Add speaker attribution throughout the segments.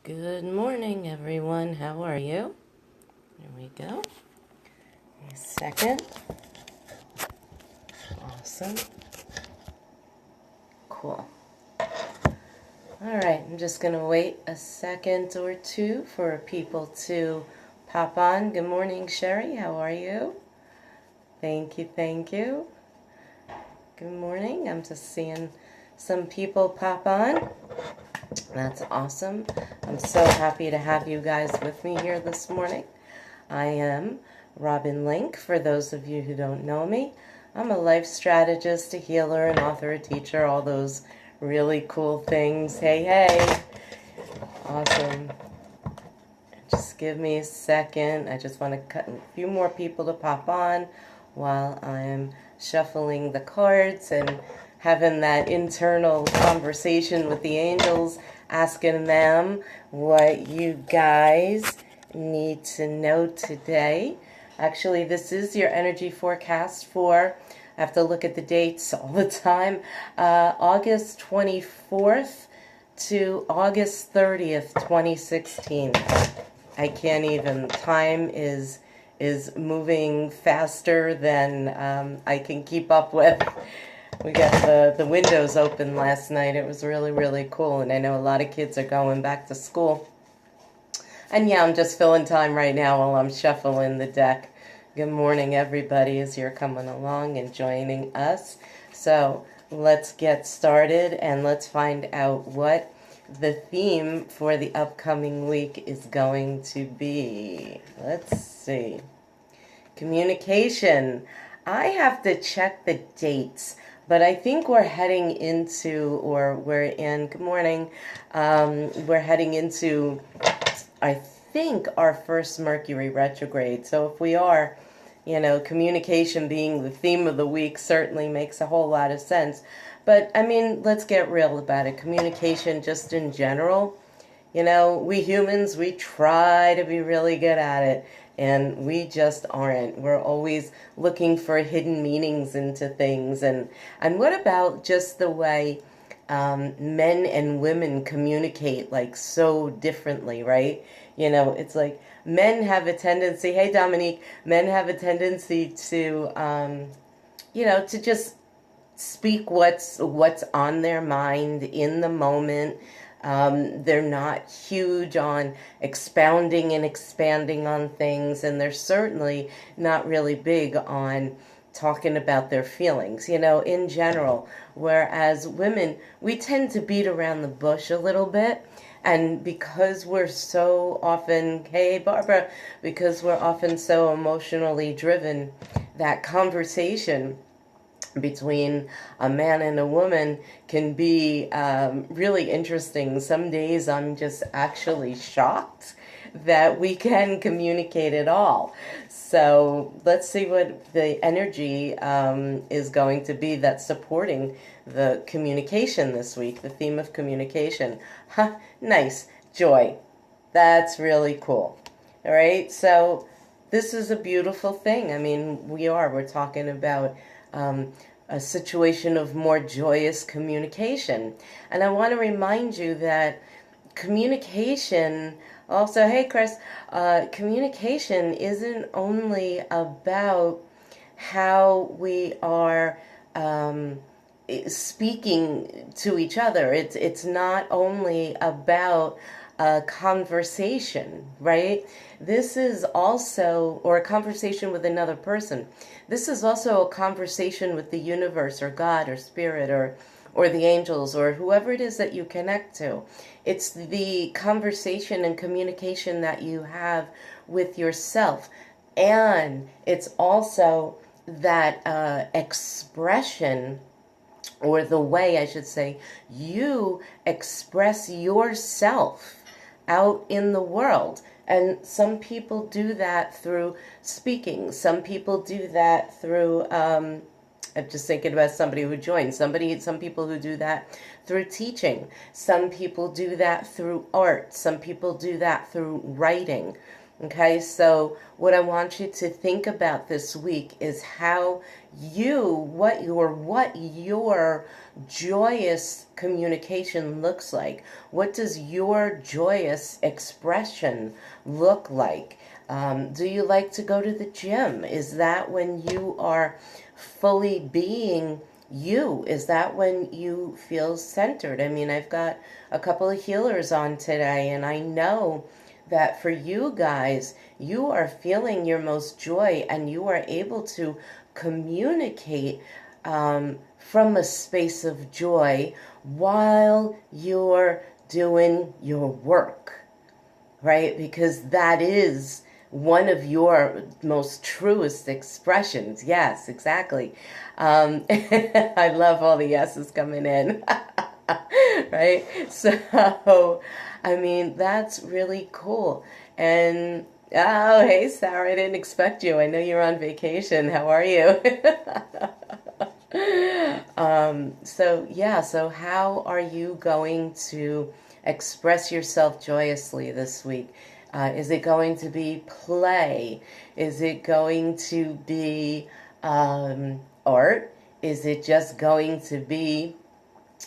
Speaker 1: Good morning, everyone. How are you? There we go. A second. Awesome. Cool. All right, I'm just going to wait a second or two for people to pop on. Good morning, Sherry. How are you? Thank you, thank you. Good morning. I'm just seeing some people pop on. That's awesome. I'm so happy to have you guys with me here this morning. I am Robin Link, for those of you who don't know me. I'm a life strategist, a healer, an author, a teacher, all those really cool things. Hey, hey. Awesome. Just give me a second. I just want to cut a few more people to pop on while I'm shuffling the cards and having that internal conversation with the angels, asking them what you guys need to know today. Actually, this is your energy forecast for, I have to look at the dates all the time, August 24th to August 30th, 2016. I can't even, time is moving faster than I can keep up with. We got the windows open last night. It was really, really cool. And I know a lot of kids are going back to school. And yeah, I'm just filling time right now while I'm shuffling the deck. Good morning, everybody, as you're coming along and joining us. So let's get started and let's find out what the theme for the upcoming week is going to be. Let's see. Communication. I have to check the dates, but I think we're heading into, or we're in, good morning, we're heading into, I think, our first Mercury retrograde. So if we are, communication being the theme of the week certainly makes a whole lot of sense. But, I mean, let's get real about it. Communication just in general, we humans, we try to be really good at it. And we just aren't. We're always looking for hidden meanings into things. And what about just the way men and women communicate, like, so differently, right? It's like men have a tendency, hey, Dominique, men have a tendency to, to just speak what's on their mind in the moment. They're not huge on expounding and expanding on things, and they're certainly not really big on talking about their feelings, in general. Whereas women, we tend to beat around the bush a little bit. And because we're so often, hey, Barbara, because we're often so emotionally driven, that conversation between a man and a woman can be really interesting. Some days I'm just actually shocked that we can communicate at all. So let's see what the energy is going to be that's supporting the communication this week, the theme of communication. Huh, nice. Joy. That's really cool. All right, so this is a beautiful thing. I mean, we're talking about a situation of more joyous communication. And I want to remind you that communication, also, hey Chris, communication isn't only about how we are speaking to each other. It's not only about a conversation, right? This is also, or a conversation with another person. This is also a conversation with the universe or God or spirit or the angels or whoever it is that you connect to. It's the conversation and communication that you have with yourself. And it's also that expression, or the way, I should say, you express yourself out in the world. And some people do that through speaking. Some people do that through, I'm just thinking about somebody who joined. Some people who do that through teaching. Some people do that through art. Some people do that through writing. Okay, so what I want you to think about this week is how what your joyous communication looks like. What does your joyous expression look like? Do you like to go to the gym? Is that when you are fully being you? Is that when you feel centered? I mean, I've got a couple of healers on today, and I know that for you guys, you are feeling your most joy and you are able to communicate from a space of joy while you're doing your work, right? Because that is one of your most truest expressions. Yes, exactly. I love all the yeses coming in. Right? So, I mean, that's really cool. And, oh, hey, Sarah, I didn't expect you. I know you're on vacation. How are you? So how are you going to express yourself joyously this week? Is it going to be play? Is it going to be art? Is it just going to be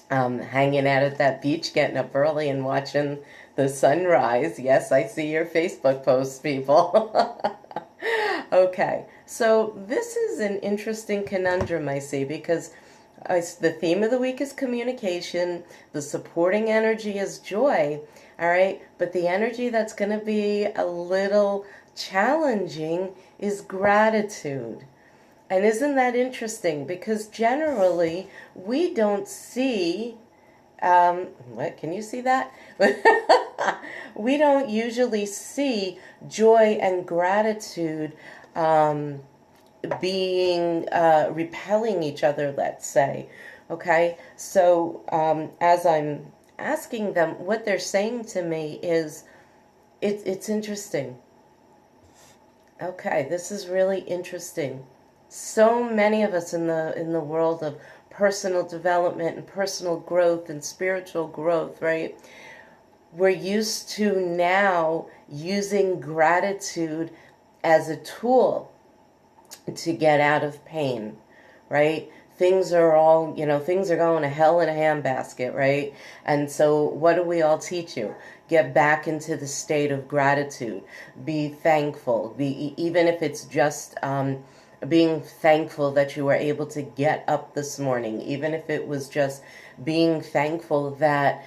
Speaker 1: hanging out at that beach, getting up early and watching the sunrise? Yes, I see your Facebook posts, people. Okay, so this is an interesting conundrum, I see, because the theme of the week is communication, the supporting energy is joy, all right, but the energy that's going to be a little challenging is gratitude. And isn't that interesting? Because generally, we don't see, what, can you see that? We don't usually see joy and gratitude being, repelling each other, let's say. Okay? So, as I'm asking them, what they're saying to me is, it's interesting. Okay, this is really interesting. So many of us in the world of personal development and personal growth and spiritual growth, right? We're used to now using gratitude as a tool to get out of pain, right? Things are going to hell in a handbasket, right? And so what do we all teach you? Get back into the state of gratitude. Be thankful. Even if it's just being thankful that you were able to get up this morning, even if it was just being thankful that,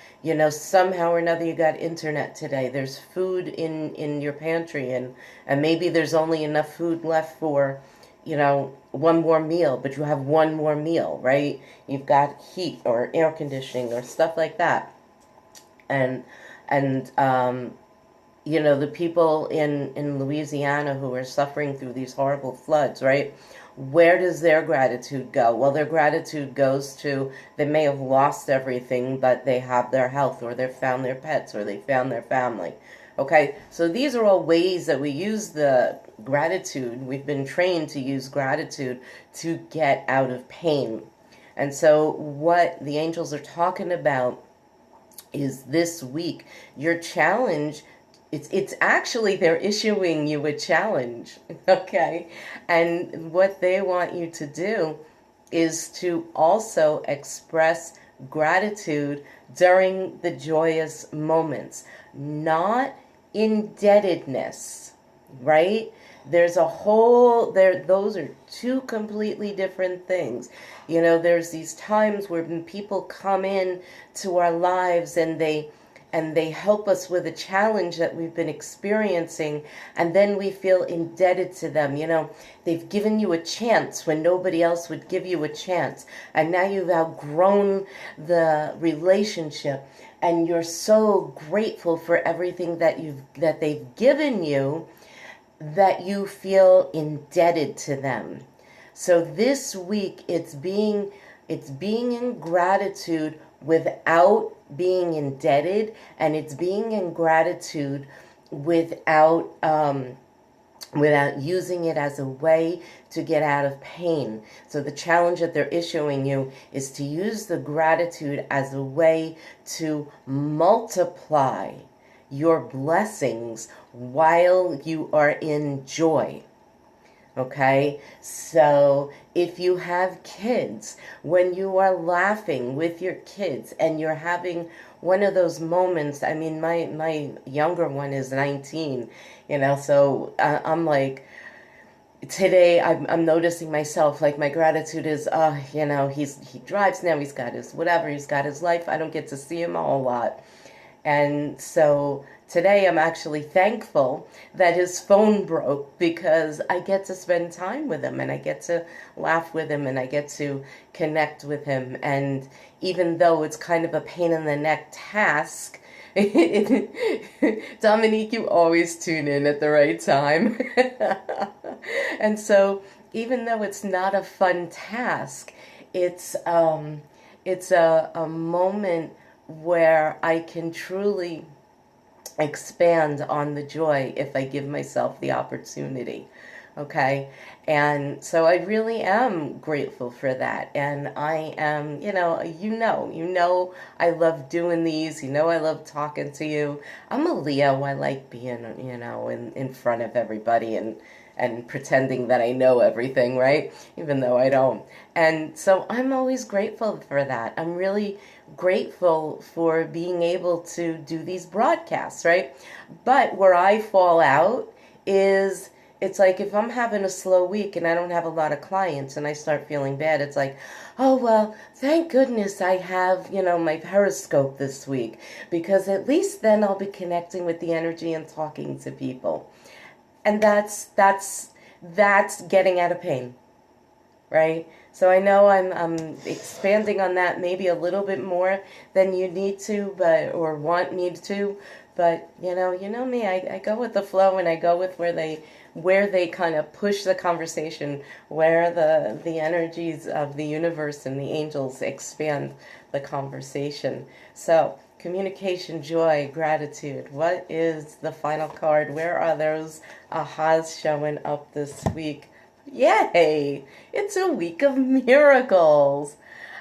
Speaker 1: somehow or another you got internet today, there's food in your pantry, and maybe there's only enough food left for, one more meal, but you have one more meal, right? You've got heat or air conditioning or stuff like that. And the people in Louisiana who are suffering through these horrible floods, right? Where does their gratitude go? Well, their gratitude goes to, they may have lost everything, but they have their health, or they've found their pets, or they found their family. Okay, so these are all ways that we use the gratitude. We've been trained to use gratitude to get out of pain. And so what the angels are talking about is this week, your challenge, it's actually they're issuing you a challenge, okay? And what they want you to do is to also express gratitude during the joyous moments, not indebtedness, right? There's those are two completely different things. There's these times where people come in to our lives and they help us with a challenge that we've been experiencing, and then we feel indebted to them. They've given you a chance when nobody else would give you a chance, and now you've outgrown the relationship, and you're so grateful for everything that they've given you, that you feel indebted to them. So this week, it's being in gratitude without being indebted, and it's being in gratitude without using it as a way to get out of pain. So the challenge that they're issuing you is to use the gratitude as a way to multiply your blessings while you are in joy. Okay, so if you have kids, when you are laughing with your kids and you're having one of those moments, I mean, my younger one is 19, so I'm like, today I'm noticing myself, like my gratitude is, he drives now, he's got his whatever, he's got his life, I don't get to see him a whole lot. And so today I'm actually thankful that his phone broke because I get to spend time with him and I get to laugh with him and I get to connect with him. And even though it's kind of a pain in the neck task, Dominique, you always tune in at the right time. And so even though it's not a fun task, it's a moment where I can truly expand on the joy if I give myself the opportunity. Okay. And so I really am grateful for that. And I am, I love doing these. I love talking to you. I'm a Leo. I like being, in front of everybody and pretending that I know everything, right? Even though I don't. And so I'm always grateful for that. I'm really grateful for being able to do these broadcasts, right? But where I fall out is, it's like if I'm having a slow week and I don't have a lot of clients and I start feeling bad, it's like, oh, well, thank goodness I have, my Periscope this week, because at least then I'll be connecting with the energy and talking to people. And that's getting out of pain, right? So I know I'm expanding on that maybe a little bit more than you need to, or want me to, but you know me, I go with the flow and I go with where they kind of push the conversation, where the energies of the universe and the angels expand the conversation. So communication, joy, gratitude. What is the final card? Where are those ahas showing up this week? Yay! It's a week of miracles.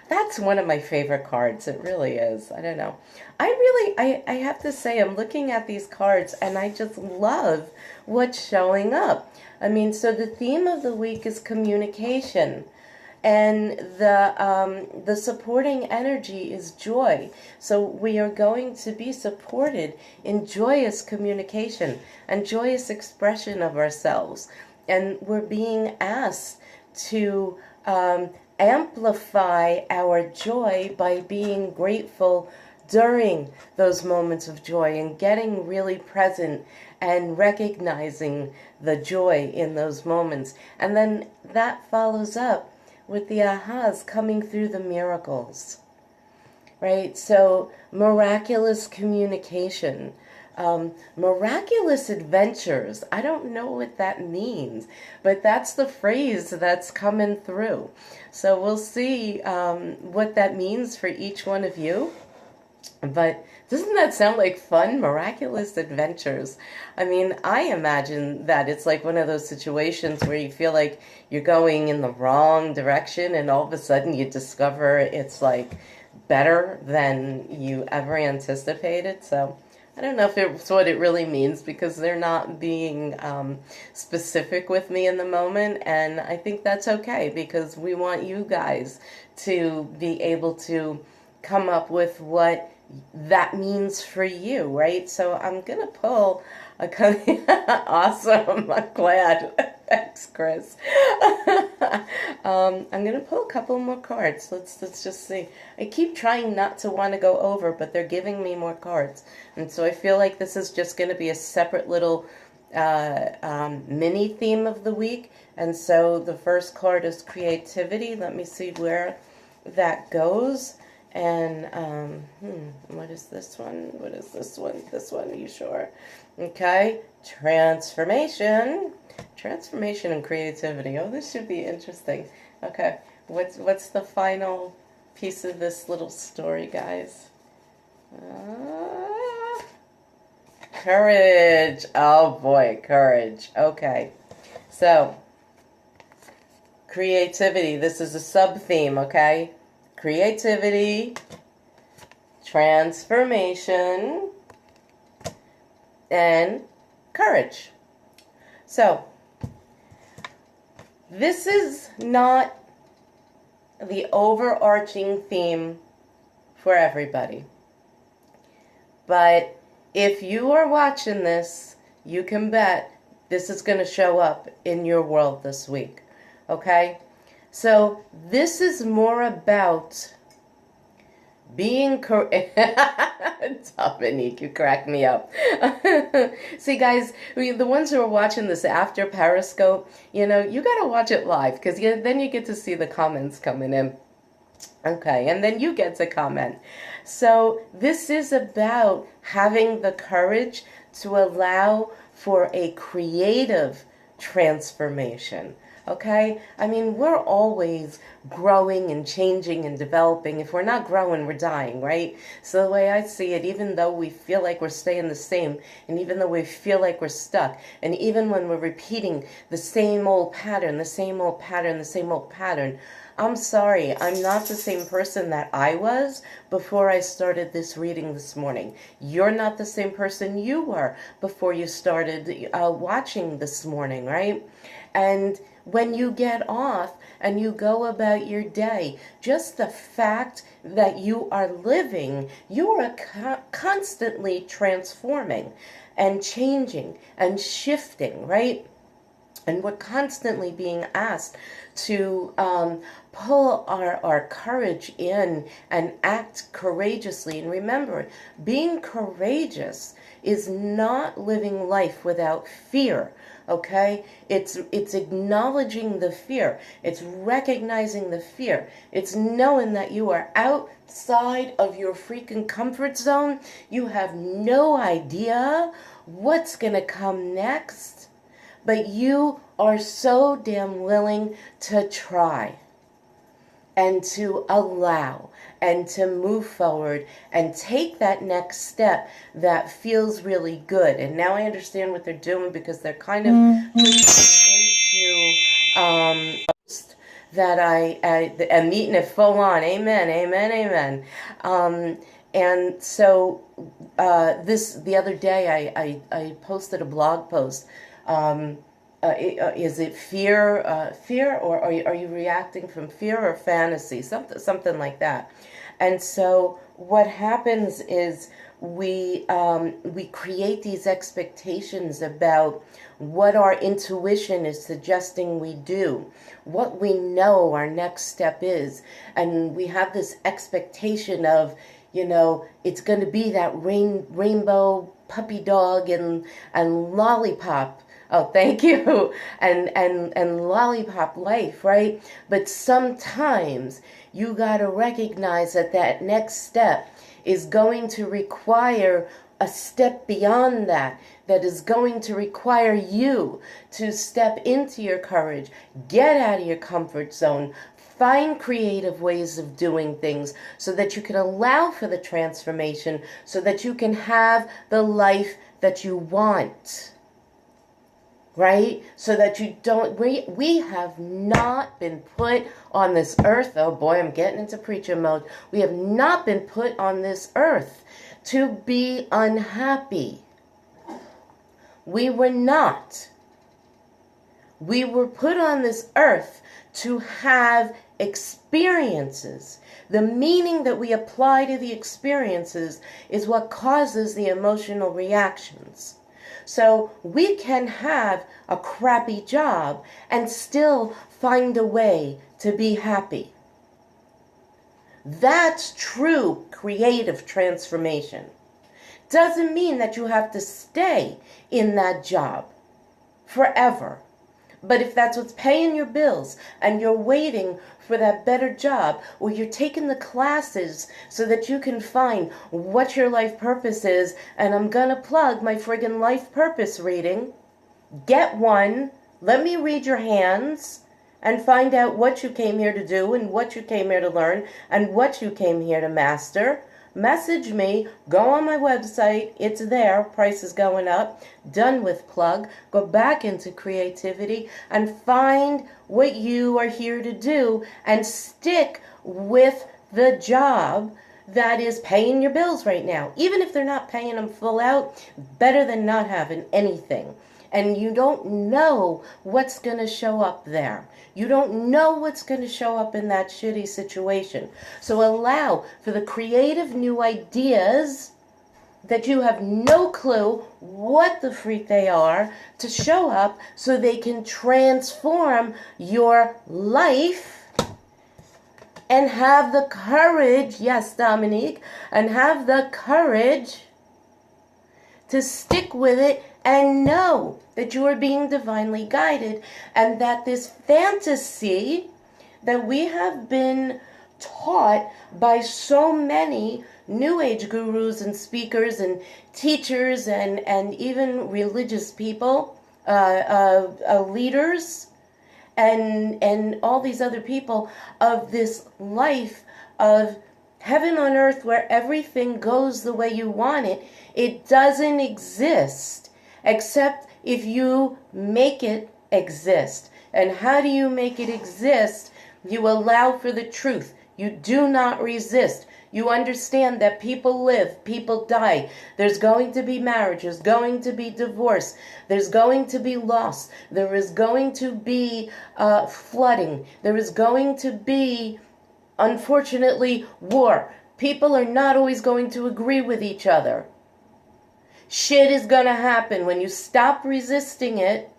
Speaker 1: That's one of my favorite cards. It really is. I don't know. I have to say, I'm looking at these cards and I just love what's showing up. I mean, so the theme of the week is communication. And the supporting energy is joy. So we are going to be supported in joyous communication and joyous expression of ourselves. And we're being asked to amplify our joy by being grateful during those moments of joy and getting really present and recognizing the joy in those moments. And then that follows up with the ahas coming through the miracles, right? So miraculous communication, miraculous adventures. I don't know what that means, but that's the phrase that's coming through. So we'll see what that means for each one of you. But doesn't that sound like fun? Miraculous adventures. I mean, I imagine that it's like one of those situations where you feel like you're going in the wrong direction and all of a sudden you discover it's like better than you ever anticipated. So I don't know if it's what it really means because they're not being specific with me in the moment. And I think that's okay because we want you guys to be able to come up with what that means for you, right? So I'm going to pull a awesome. I'm glad. Thanks, Chris. I'm going to pull a couple more cards. Let's just see. I keep trying not to want to go over, but they're giving me more cards. And so I feel like this is just going to be a separate little mini theme of the week. And so the first card is creativity. Let me see where that goes. And, what is this one? What is this one? This one, are you sure? Okay, transformation. Transformation and creativity. Oh, this should be interesting. Okay, what's the final piece of this little story, guys? Courage. Oh, boy, courage. Okay, so creativity. This is a sub-theme, okay? Creativity, transformation, and courage. So, this is not the overarching theme for everybody. But if you are watching this, you can bet this is going to show up in your world this week. Okay? So this is more about being Dominique, you crack me up. See, guys, the ones who are watching this after Periscope, you got to watch it live, because then you get to see the comments coming in. Okay, and then you get to comment. So this is about having the courage to allow for a creative transformation. Okay? I mean, we're always growing and changing and developing. If we're not growing, we're dying, right? So the way I see it, even though we feel like we're staying the same, and even though we feel like we're stuck, and even when we're repeating the same old pattern, the same old pattern, the same old pattern, I'm sorry, I'm not the same person that I was before I started this reading this morning. You're not the same person you were before you started watching this morning, right? And when you get off and you go about your day, just the fact that you are living, you are constantly transforming and changing and shifting, right? And we're constantly being asked to pull our courage in and act courageously. And remember, being courageous is not living life without fear. Okay? It's acknowledging the fear. It's recognizing the fear. It's knowing that you are outside of your freaking comfort zone. You have no idea what's going to come next. But you are so damn willing to try and to allow and to move forward and take that next step that feels really good. And now I understand what they're doing, because they're kind of into that I am eating it full on. Amen, amen, amen. And so the other day I posted a blog post. Is it fear, or are you reacting from fear or fantasy? Something like that. And so what happens is we create these expectations about what our intuition is suggesting we do, what we know our next step is, and we have this expectation of, it's going to be that rainbow puppy dog and lollipop. Oh, thank you. And lollipop life, right? But sometimes you got to recognize that next step is going to require a step beyond that is going to require you to step into your courage, get out of your comfort zone, find creative ways of doing things so that you can allow for the transformation, so that you can have the life that you want. Right? So that you don't, we have not been put on this earth. Oh boy, I'm getting into preacher mode. We have not been put on this earth to be unhappy. We were not. We were put on this earth to have experiences. The meaning that we apply to the experiences is what causes the emotional reactions. So we can have a crappy job and still find a way to be happy. That's true creative transformation. Doesn't mean that you have to stay in that job forever. But if that's what's paying your bills and you're waiting for that better job, or you're taking the classes so that you can find what your life purpose is, and I'm going to plug my friggin' life purpose reading. Get one. Let me read your hands and find out what you came here to do and what you came here to learn and what you came here to master. Message me, go on my website, it's there, price is going up, done with plug, go back into creativity and find what you are here to do and stick with the job that is paying your bills right now. Even if they're not paying them full out, better than not having anything. And you don't know what's going to show up there. You don't know what's going to show up in that shitty situation. So allow for the creative new ideas that you have no clue what the freak they are to show up so they can transform your life, and have the courage, yes, Dominique, and have the courage to stick with it and know that you are being divinely guided, and that this fantasy that we have been taught by so many New Age gurus and speakers and teachers and even religious people, leaders, and all these other people, of this life of heaven on earth where everything goes the way you want it. It doesn't exist except if you make it exist. And how do you make it exist? You allow for the truth. You do not resist. You understand that people live, people die. There's going to be marriage. There's going to be divorce. There's going to be loss. There is going to be flooding. There is going to be, unfortunately, war. People are not always going to agree with each other. Shit is going to happen. When you stop resisting it,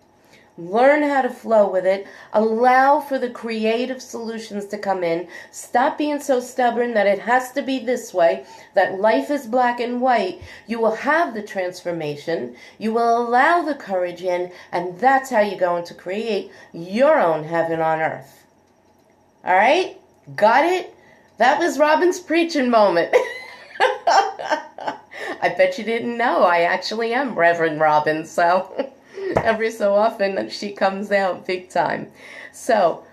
Speaker 1: learn how to flow with it, allow for the creative solutions to come in, stop being so stubborn that it has to be this way, that life is black and white, you will have the transformation, you will allow the courage in, and that's how you're going to create your own heaven on earth. All right? Got it? That was Robin's preaching moment. I bet you didn't know I actually am Reverend Robin, so every so often she comes out big time. So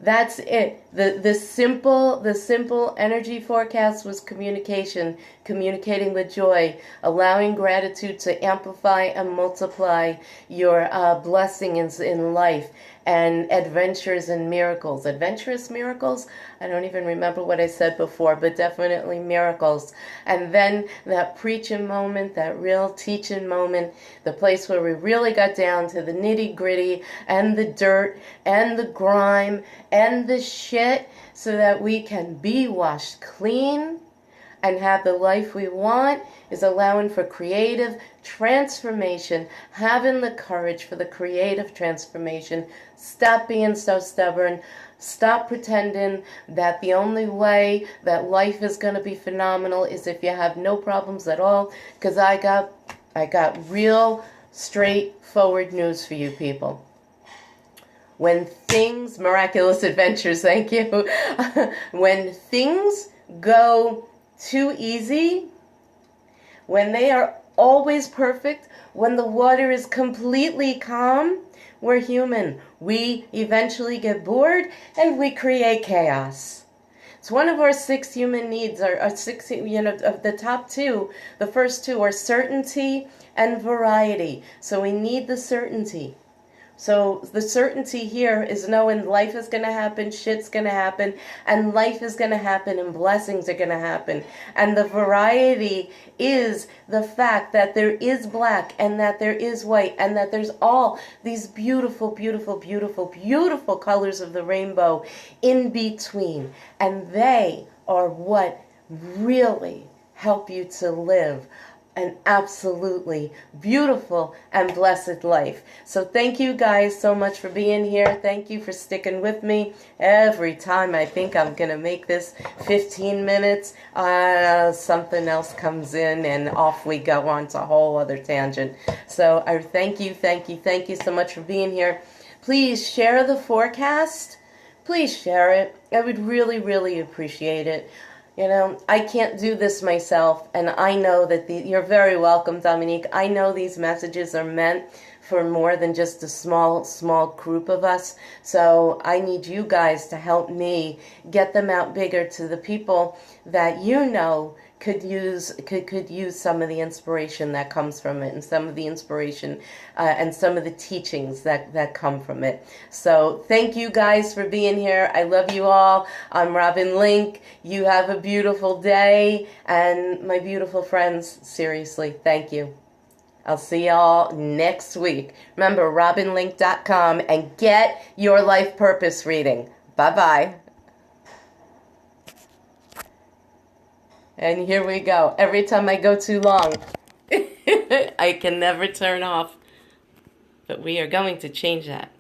Speaker 1: that's it. The simple energy forecast was communication, communicating with joy, allowing gratitude to amplify and multiply your blessings in life, and adventures and miracles. Adventurous miracles? I don't even remember what I said before, but definitely miracles. And then that preaching moment, that real teaching moment, the place where we really got down to the nitty gritty and the dirt and the grime and the shit, so that we can be washed clean and have the life we want, is allowing for creative transformation, having the courage for the creative transformation. Stop being so stubborn. Stop pretending that the only way that life is going to be phenomenal is if you have no problems at all. Because I got real straightforward news for you people. When things, miraculous adventures, thank you. When things go too easy, when they are always perfect, when the water is completely calm, we're human. We eventually get bored and we create chaos. It's one of our 6 human needs, our 6, of the top 2. The first 2 are certainty and variety. So we need the certainty. So the certainty here is knowing life is going to happen, shit's going to happen, and life is going to happen, and blessings are going to happen. And the variety is the fact that there is black, and that there is white, and that there's all these beautiful, beautiful, beautiful, beautiful colors of the rainbow in between. And they are what really help you to live an absolutely beautiful and blessed life. So thank you guys so much for being here. Thank you for sticking with me. Every time I think I'm going to make this 15 minutes, something else comes in and off we go on to a whole other tangent. So I thank you so much for being here. Please share the forecast. Please share it. I would really, really appreciate it. You know, I can't do this myself, and I know that you're very welcome, Dominique. I know these messages are meant for more than just a small group of us, so I need you guys to help me get them out bigger to the people that you know could use some of the inspiration that comes from it, and some of the inspiration and some of the teachings that come from it. So thank you guys for being here. I love you all. I'm Robin Link. You have a beautiful day, and my beautiful friends, seriously, thank you. I'll see y'all next week. Remember, robinlink.com, and get your life purpose reading. Bye-bye. And here we go. Every time I go too long, I can never turn off. But we are going to change that.